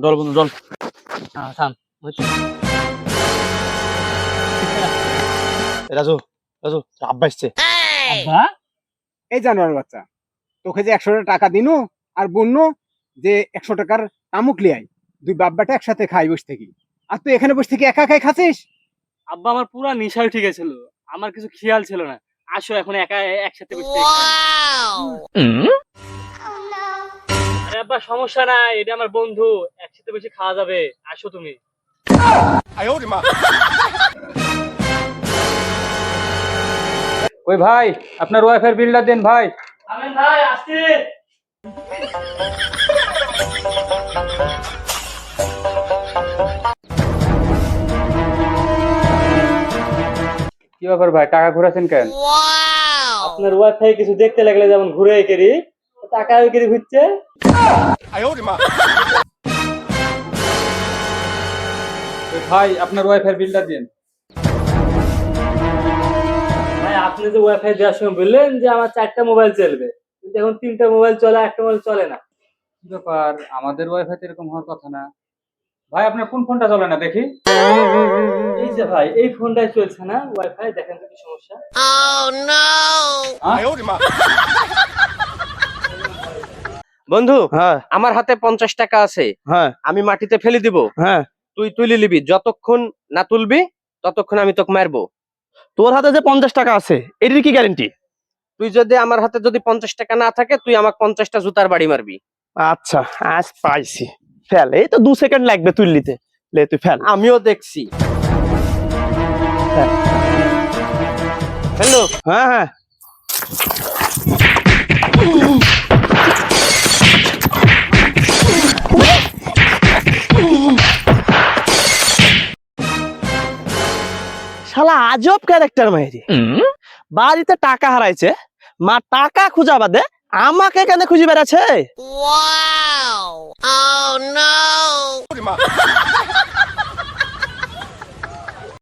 Doll বন্ধু doll. থাম। রাজু রাজু আব্বা আসছে। আব্বা, এই জানোয়ার বাচ্চা, তোকে যে 100 টাকা দিনু আর বলনু যে 100 টাকার তামুক লিয়াই, দুই বাপ বেটা একসাথে খাই বসে থাকি, আর তুই এখানে বসে থেকে একা একাই খাচ্ছিস। আব্বা আমার পুরা নেশায় ঠিক ছিল, আমার কিছু খেয়াল ছিল না। আসো এখন একা একসাথে বসে থেকে খাই। আরে আব্বা সমস্যা নাই, এটা আমার বন্ধু, একসাথে বসে খাওয়া যাবে। আসো তুমি। ওই ভাই আপনার ওয়াইফাই বিলটা দেন ভাই। আমেন ভাই আসছি। কি ব্যাপার ভাই, টাকা ঘুরাছেন কেন? আপনার ওয়াইফাই কিছু দেখতে লাগলে যেমন ঘুরে কেরি, টাকা কেরি ঘুরছে। ওই ভাই আপনার ওয়াইফাই বিলটা দেন। ভাই আপনি যে ওয়াইফাই দেওয়ার সময় বললেন যে আমার 4টা মোবাইল চলবে, কিন্তু এখন 3টা মোবাইল চলে, একটা মোবাইল চলে না। কি ব্যাপার, আমাদের ওয়াইফাই তো এরকম হওয়ার কথা না। ভাই আপনার কোন ফোনটা চলে না দেখি? এই যে ভাই এই ফোনটাই চলছে না ওয়াইফাই, দেখেন তো কি সমস্যা। বন্ধু, হ্যাঁ আমার হাতে 50 টাকা আছে, হ্যাঁ আমি মাটিতে ফেলে দিব, হ্যাঁ, তুই তুলে নিবি। যতক্ষণ না তুলবি ততক্ষণ আমি তোকে মারবো। তোর হাতে যে 50 টাকা আছে এটির কি গ্যারান্টি? তুই যদি আমার হাতে যদি 50 টাকা না থাকে, তুই আমাকে 50টা জুতার বাড়ি মারবি। আচ্ছা আজ পাইছি, ফেল। এই তো 2 সেকেন্ড লাগবে তুললিতে, লে তুই ফেল। আমিও দেখছি। হ্যালো, হ্যাঁ হ্যাঁ, শালা আজব ক্যারেক্টার মাইরি। বাড়িতে টাকা হারাইছে, মা টাকা খুঁজা বাদে আমাকে কেন খুঁজে বেড়াচ্ছে?